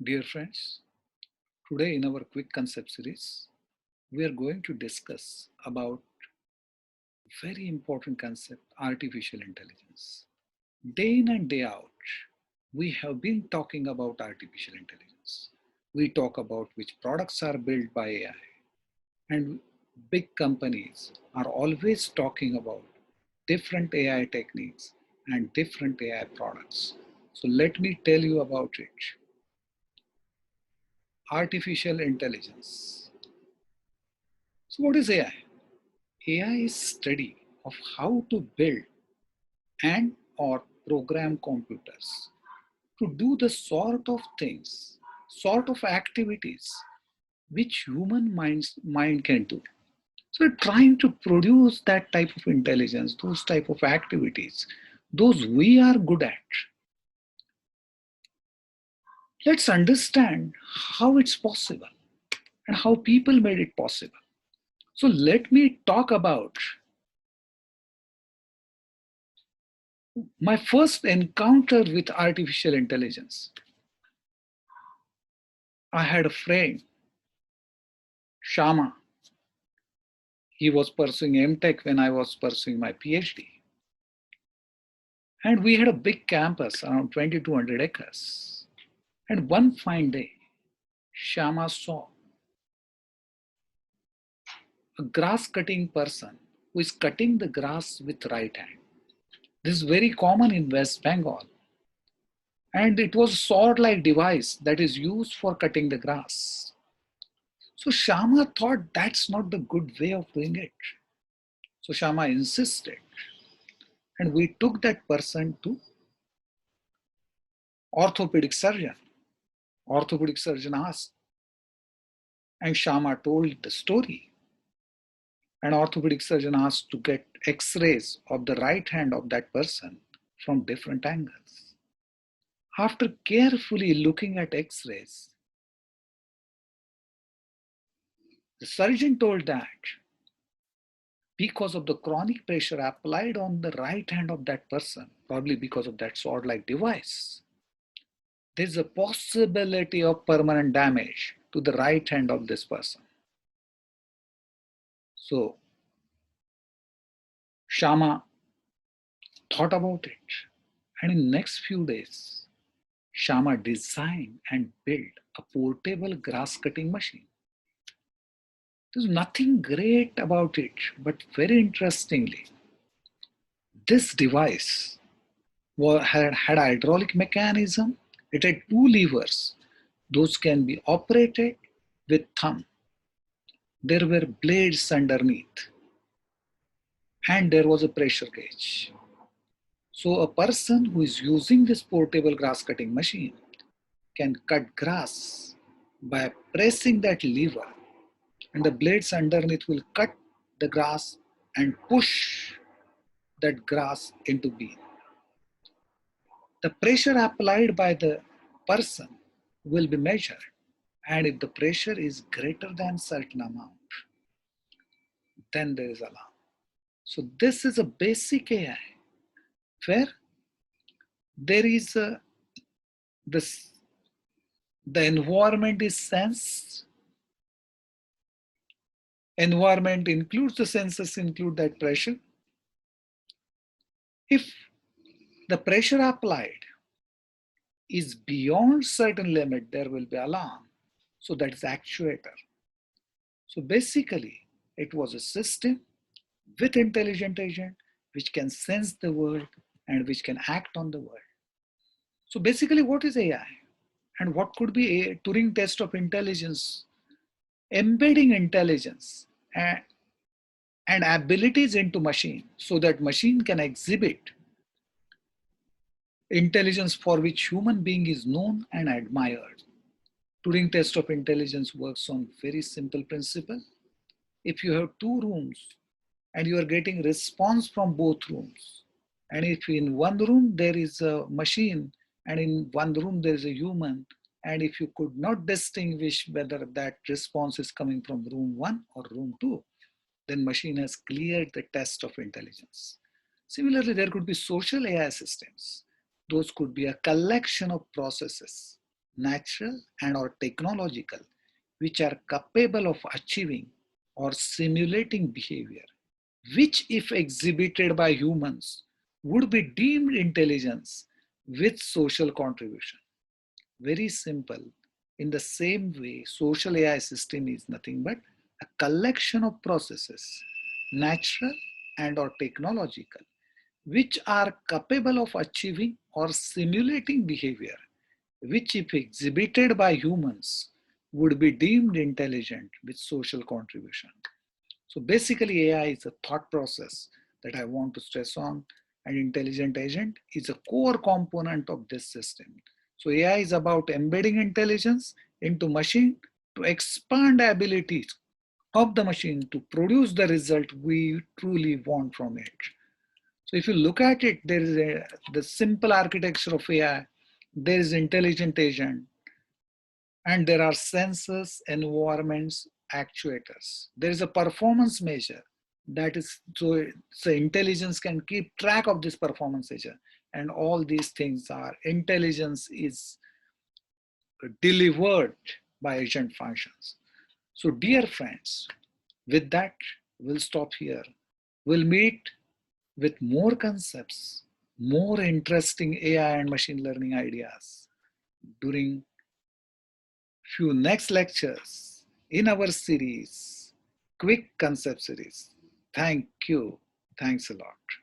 Dear friends, today in our quick concept series, we are going to discuss about very important concept, artificial intelligence. Day in and day out, we have been talking about artificial intelligence. We talk about which products are built by AI, and big companies are always talking about different AI techniques and different AI products. So let me tell you about it. Artificial intelligence. So what is AI? AI is study of how to build and or program computers to do the sort of things, sort of activities which mind can do. So we're trying to produce that type of intelligence, those type of activities, those we are good at. Let's understand how it's possible and how people made it possible. So let me talk about my first encounter with artificial intelligence. I had a friend, Shama. He was pursuing MTech when I was pursuing my PhD. And we had a big campus, around 2,200 acres. And one fine day, Shama saw a grass cutting person who is cutting the grass with right hand. This is very common in West Bengal. And it was a sword-like device that is used for cutting the grass. So Shama thought that's not the good way of doing it. So Shama insisted. And we took that person to orthopedic surgeon. Orthopedic surgeon asked, and Shama told the story. An orthopedic surgeon asked to get x-rays of the right hand of that person from different angles. After carefully looking at x-rays, the surgeon told that because of the chronic pressure applied on the right hand of that person, probably because of that sword-like device, there's a possibility of permanent damage to the right hand of this person. So Shama thought about it, and in next few days, Shama designed and built a portable grass cutting machine. There's nothing great about it, but very interestingly, this device had a hydraulic mechanism. It had two levers. Those can be operated with thumb. There were blades underneath, and there was a pressure gauge. So a person who is using this portable grass cutting machine can cut grass by pressing that lever, and the blades underneath will cut the grass and push that grass into beam. The pressure applied by the person will be measured, and if the pressure is greater than certain amount, then there is alarm. So this is a basic AI where there is this the environment is sensed. Environment includes the sensors, include that pressure. If the pressure applied is beyond certain limit, there will be alarm. So that is actuator. So basically, it was a system with intelligent agent which can sense the world and which can act on the world. So basically, what is AI? And what could be a Turing test of intelligence? Embedding intelligence and abilities into machine so that machine can exhibit intelligence for which human being is known and admired. Turing test of intelligence works on very simple principle. If you have two rooms and you are getting response from both rooms, and if in one room there is a machine and in one room there is a human, and if you could not distinguish whether that response is coming from room 1 or room 2, then machine has cleared the test of intelligence. Similarly, there could be social AI systems. Those could be a collection of processes, natural and or technological, which are capable of achieving or simulating behavior, which if exhibited by humans would be deemed intelligence with social contribution. Very simple. In the same way, social AI system is nothing but a collection of processes, natural and or technological, which are capable of achieving or simulating behavior, which if exhibited by humans would be deemed intelligent with social contribution. So basically AI is a thought process that I want to stress on, and intelligent agent is a core component of this system. So AI is about embedding intelligence into machine to expand the abilities of the machine to produce the result we truly want from it. So if you look at it, there is the simple architecture of AI, there is intelligent agent, and there are sensors, environments, actuators. There is a performance measure that is so intelligence can keep track of this performance measure, and all these things are intelligence is delivered by agent functions. So dear friends, with that we'll stop here. We'll meet with more concepts, more interesting AI and machine learning ideas during few next lectures in our series, Quick Concept series. Thank you. Thanks a lot.